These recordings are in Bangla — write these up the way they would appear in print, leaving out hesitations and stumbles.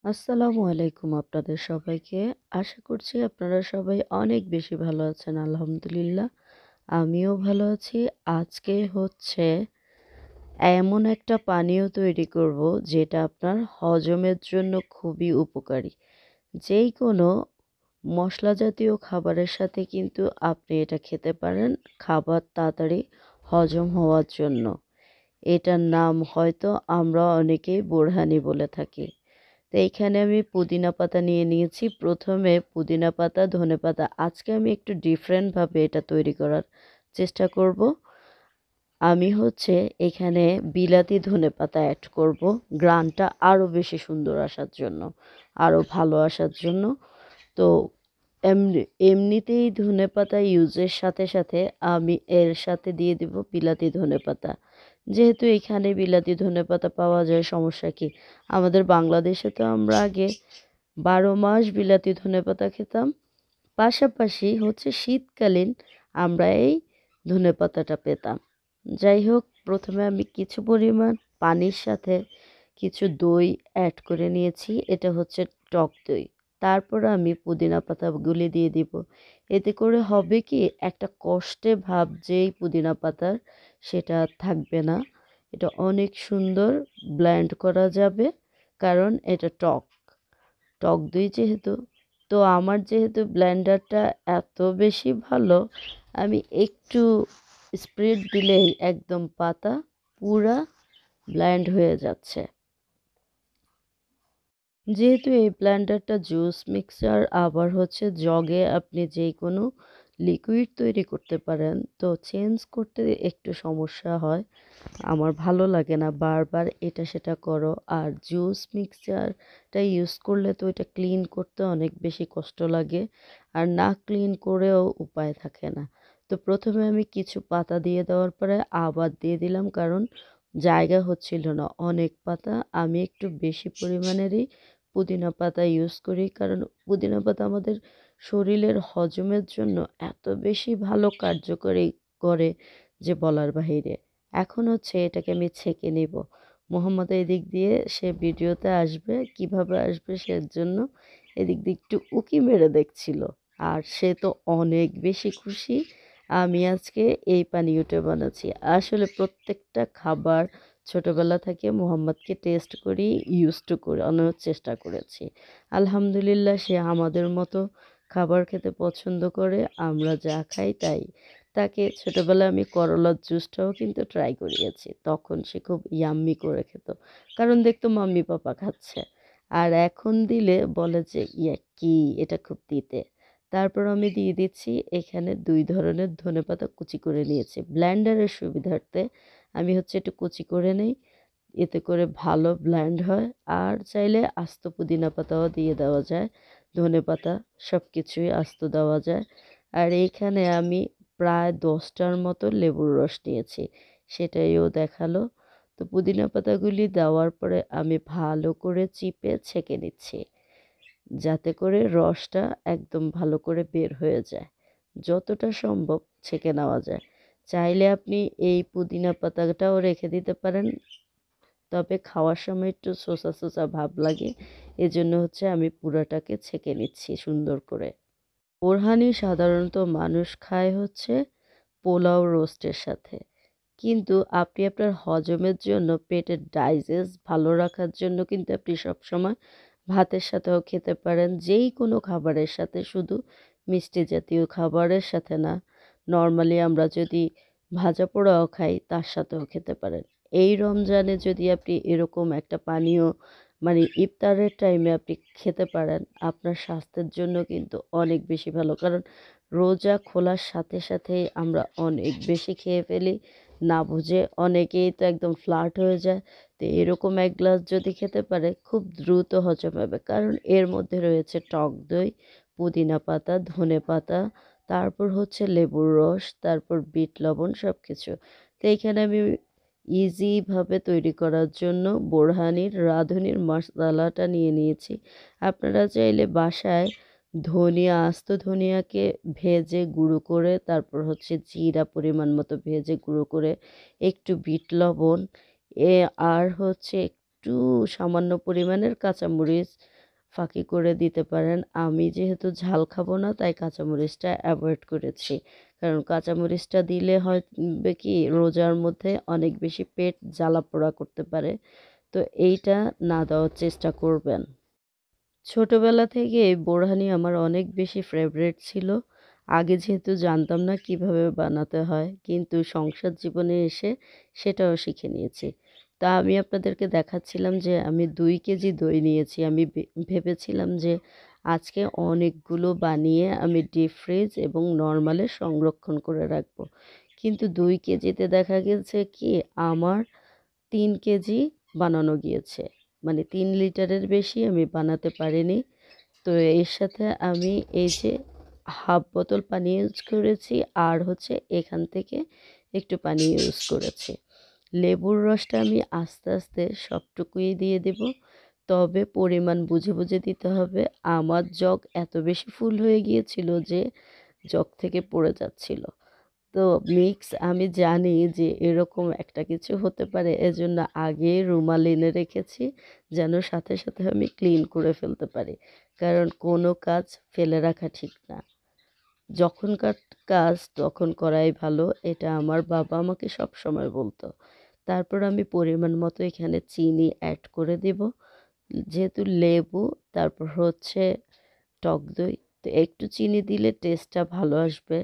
আসসালামু আলাইকুম আপনাদের সবাইকে। আশা করছি আপনারা সবাই অনেক বেশি ভালো আছেন। আলহামদুলিল্লাহ, আমিও ভালো আছি। আজকে হচ্ছে এমন একটা পানীয় তৈরি করব যেটা আপনার হজমের জন্য খুবই উপকারী। যেই কোনো মশলা জাতীয় খাবারের সাথে কিন্তু আপনি এটা খেতে পারেন, খাবার তাড়াতাড়ি হজম হওয়ার জন্য। এটার নাম হয়তো আমরা অনেকেই বোরহানি বলে থাকি। তো এইখানে আমি পুদিনা পাতা নিয়ে নিয়েছি। প্রথমে পুদিনা পাতা, ধনেপাতা আজকে আমি একটু ডিফারেন্টভাবে এটা তৈরি করার চেষ্টা করব। আমি হচ্ছে এখানে বিলাতি ধনেপাতা অ্যাড করব, ঘ্রাণটা আরও বেশি সুন্দর আসার জন্য, আরও ভালো আসার জন্য। তো এমনিতেই ধনেপাতা ইউজের সাথে সাথে আমি এর সাথে দিয়ে দিব বিলাতি ধনেপাতা। যেহেতু এখানে বিলাতি ধনেপাতা পাওয়া যায়, সমস্যা কি? আমাদের বাংলাদেশে তো আমরা আগে 12 মাস বিলাতি ধনেপাতা খেতাম। পাশাপাশি হচ্ছে শীতকালীন আমরা এই ধনেপাতাটা পেতাম। যাই হোক, প্রথমে আমি কিছু পরিমাণ পানির সাথে কিছু দই অ্যাড করে নিয়েছি। এটা হচ্ছে টক দই। তারপর আমি পুদিনা পাতাগুলি দিয়ে দিব। এতে করে হবে কি, একটা কষ্টে ভাব যেই পুদিনা পাতার সেটা আর থাকবে না। এটা অনেক সুন্দর ব্লেন্ড করা যাবে, কারণ এটা টক। টক দই যেহেতু, তো আমার যেহেতু ব্লেন্ডারটা এত বেশি ভালো, আমি একটু স্প্রিড দিলেই একদম পাতা পুরা ব্লেন্ড হয়ে যাচ্ছে। যেহেতু এই ব্লেন্ডারটা জুস মিক্সার, আবার হচ্ছে জগে আপনি যে কোনো লিকুইড তৈরি করতে পারেন, তো চেঞ্জ করতে একটু সমস্যা হয়। আমার ভালো লাগে না বারবার এটা সেটা করো। আর জুস মিক্সচারটা ইউজ করলে তো এটা ক্লিন করতে অনেক বেশি কষ্ট লাগে, আর না ক্লিন করেও উপায় থাকে না। তো প্রথমে আমি কিছু পাতা দিয়ে দেওয়ার পরে আবার দিয়ে দিলাম, কারণ জায়গা হচ্ছিল না অনেক পাতা। আমি একটু বেশি পরিমাণেরই পুদিনা পাতা ইউজ করি, কারণ পুদিনা পাতা আমাদের শরীরের হজমের জন্য এত বেশি ভালো কার্যকরী করে যে বলার বাহিরে। এখন হচ্ছে এটাকে আমি ছেঁকে নিব। মোহাম্মদ এদিক দিয়ে সে ভিডিওতে আসবে, কিভাবে আসবে সেজন্য এদিক দিয়ে একটু উঁকি মেরে দেখছিল। আর সে তো অনেক বেশি খুশি আমি আজকে এই পানীয়টা বানাচ্ছি। আসলে প্রত্যেকটা খাবার ছোটবেলা থেকে মোহাম্মদকে টেস্ট করি, ইউজড করে আনার চেষ্টা করেছি। আলহামদুলিল্লাহ, সে আমাদের মতো খাবার খেতে পছন্দ করে। আমরা যা খাই তাই। তাকে ছোটবেলায় আমি করলার জুসটাও কিন্তু ট্রাই করিয়েছি। তখন সে খুব ইয়াম্মি করে খেত, কারণ দেখতো মাম্মি পাপা খাচ্ছে। আর এখন দিলে বলে যে ইয়া কি, এটা খুব তিতে। তারপর আমি দিয়ে দিচ্ছি এখানে 2 ধরনের ধনেপাতা কুচি করে নিয়েছি ব্লেন্ডারের সুবিধার্থে। আমি হচ্ছে একটু কুচি করে নেই, এতে করে ভালো ব্লেন্ড হয়। আর চাইলে আস্ত পুদিনা পাতাও দিয়ে দেওয়া যায়, ধনেপাতা সব কিছুই আস্ত দেওয়া যায়। আর এইখানে আমি প্রায় 10টার মতো লেবুর রস নিয়েছি, সেটাইও দেখালো। তো পুদিনা পাতাগুলি দেওয়ার পরে আমি ভালো করে চিপে ছেঁকে নিচ্ছি, যাতে করে রসটা একদম ভালো করে বের হয়ে যায়। যতটা সম্ভব ছেঁকে নেওয়া যায়। চাইলে আপনি এই পুদিনা পাতাটাও রেখে দিতে পারেন, তবে খাওয়ার সময় একটু সোসা সোসা ভাব লাগে। এজন্য হচ্ছে আমি পুরাটাকে ছেঁকে নিচ্ছি সুন্দর করে। বোরহানি সাধারণত মানুষ খায় হচ্ছে পোলাও রোস্টের সাথে। কিন্তু আপনি আপনার হজমের জন্য, পেটের ডাইজেস্ট ভালো রাখার জন্য কিন্তু আপনি সবসময় ভাতের সাথেও খেতে পারেন, যেই কোনো খাবারের সাথে, শুধু মিষ্টি জাতীয় খাবারের সাথে না। নর্মালি আমরা যদি ভাজা পোড়াও খাই তার সাথেও খেতে পারেন। এই রমজানে যদি আপনি এরকম একটা পানীয়, মানে ইফতারের টাইমে আপনি খেতে পারেন, আপনার স্বাস্থ্যের জন্য কিন্তু অনেক বেশি ভালো। কারণ রোজা খোলার সাথে সাথেই আমরা অনেক বেশি খেয়ে ফেলি, না বুঝে অনেকেই তো একদম ফ্ল্যাট হয়ে যায়। তো এরকম এক গ্লাস যদি খেতে পারে খুব দ্রুত হজম হবে, কারণ এর মধ্যে রয়েছে টক দই, পুদিনা পাতা, ধনে পাতা, তারপর হচ্ছে লেবুর রস, তারপর বিট লবণ সব কিছু। তো এইখানে আমি ইজিভাবে তৈরি করার জন্য বোরহানির রাঁধুনির মশলাটা নিয়ে নিয়েছি। আপনারা চাইলে বাসায় ধনিয়া, আস্ত ধনিয়াকে ভেজে গুঁড়ো করে, তারপর হচ্ছে জিরা পরিমাণ মতো ভেজে গুঁড়ো করে, একটু বিট লবণ, এ আর হচ্ছে একটু সামান্য পরিমাণের কাঁচামরিচ ফাঁকি করে দিতে পারেন। আমি যেহেতু ঝাল খাবো না তাই কাঁচামরিচটা অ্যাভয়েড করেছি। কারণ কাঁচামরিচটা দিলে হবে কি রোজার মধ্যে অনেক বেশি পেট জ্বালা-পোড়া করতে পারে। তো এইটা না দেওয়ার চেষ্টা করবেন। ছোটবেলা থেকেই বোরহানি আমার অনেক বেশি ফেভারিট ছিল। আগে যেহেতু জানতাম না কিভাবে বানাতে হয়, কিন্তু সংসার জীবনে এসে সেটাও শিখে নিয়েছি। তা আমি আপনাদেরকে দেখাচ্ছিলাম যে আমি ২ কেজি দই নিয়েছি। আমি ভেবেছিলাম যে আজকে অনেকগুলো বানিয়ে আমি ডিপ ফ্রিজ এবং নরমালে সংরক্ষণ করে রাখবো। কিন্তু ২ কেজিতে দেখা গেছে কি আমার ৩ কেজি বানানো গিয়েছে। মানে ৩ লিটারের বেশি আমি বানাতে পারিনি। তো এর সাথে আমি এই যে হাফ বোতল পানি ইউজ করেছি আর হচ্ছে এখান থেকে একটু পানি ইউজ করেছি। লেবুর রসটা আমি আস্তে আস্তে সবটুকুই দিয়ে দেব। তবে পরিমাণ বুঝে বুঝে দিতে হবে। আমার জগ এত বেশি ফুল হয়ে গিয়েছিল যে জগ থেকে পড়ে যাচ্ছিল। তো আমি জানি যে এরকম একটা কিছু হতে পারে, এজন্য আগেই রুমাল এনে রেখেছি যেন সাথে সাথে আমি ক্লিন করে ফেলতে পারি। কারণ কোনো কাজ ফেলে রাখা ঠিক না। যখনকার কাজ তখন করাই ভালো, এটা আমার বাবা আমাকে সবসময় বলতো। তারপর আমি পরিমাণ মতো এখানে চিনি অ্যাড করে দিব। যেহেতু লেবু, তারপর হচ্ছে টক দই, তো একটু চিনি দিলে টেস্টটা ভালো আসবে।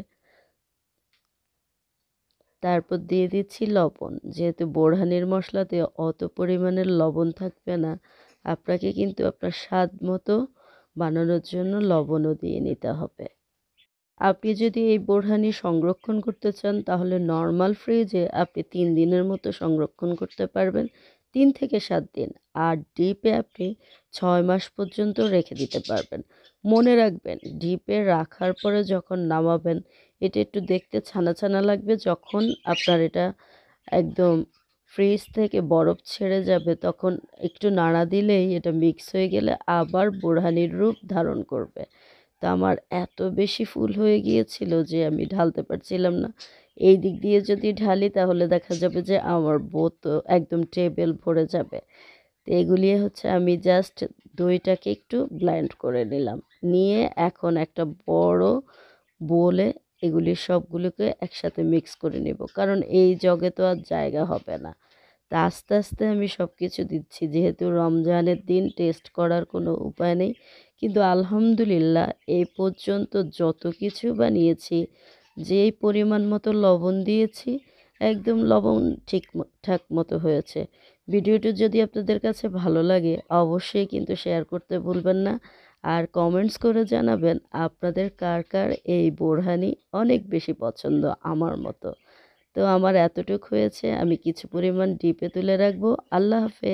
তারপর দিয়ে দিচ্ছি লবণ। যেহেতু বোরহানির মশলাতে অত পরিমাণের লবণ থাকবে না, আপনাকে কিন্তু আপনার স্বাদ মতো বানানোর জন্য লবণও দিয়ে নিতে হবে। আপনি যদি এই বোরহানি সংরক্ষণ করতে চান তাহলে নরমাল ফ্রিজে আপনি ৩ দিনের মতো সংরক্ষণ করতে পারবেন। ৩ থেকে ৭ দিন। আর ডিপে আপনি ৬ মাস পর্যন্ত রেখে দিতে পারবেন। মনে রাখবেন ডিপে রাখার পরে যখন নামাবেন এটা একটু দেখতে ছানা ছানা লাগবে, যখন আপনার এটা একদম ফ্রিজ থেকে বরফ ছেড়ে যাবে তখন একটু নাড়া দিলেই এটা মিক্স হয়ে গেলে আবার বোরহানির রূপ ধারণ করবে। তা আমার এত বেশি ফুল হয়ে গিয়েছিল যে আমি ঢালতে পারছিলাম না। এই দিক দিয়ে যদি ঢালি তাহলে দেখা যাবে যে আমার বোতল একদম টেবিল ভরে যাবে। তো এগুলি হচ্ছে আমি জাস্ট দইটাকে একটু ব্লেন্ড করে নিলাম। নিয়ে এখন একটা বড় বোলে এগুলি সবগুলোকে একসাথে মিক্স করে নেব। কারণ এই জগে তো আর জায়গা হবে না। তা আস্তে আস্তে আমি সব কিছু দিচ্ছি। যেহেতু রমজানের দিন টেস্ট করার কোনো উপায় নেই। কিন্তু আলহামদুলিল্লাহ এই পর্যন্ত যত কিছু বানিয়েছি, যেই পরিমাণ মতো লবণ দিয়েছি, একদম লবণ ঠিকঠাক মতো হয়েছে। ভিডিওটি যদি আপনাদের কাছে ভালো লাগে অবশ্যই কিন্তু শেয়ার করতে ভুলবেন না। আর কমেন্টস করে জানাবেন আপনাদের কার কার এই বোরহানি অনেক বেশি পছন্দ আমার মতো। তো আমার এতটুক হয়েছে, আমি কিছু পরিমাণ ডিপে তুলে রাখবো। আল্লাহ হাফেজ।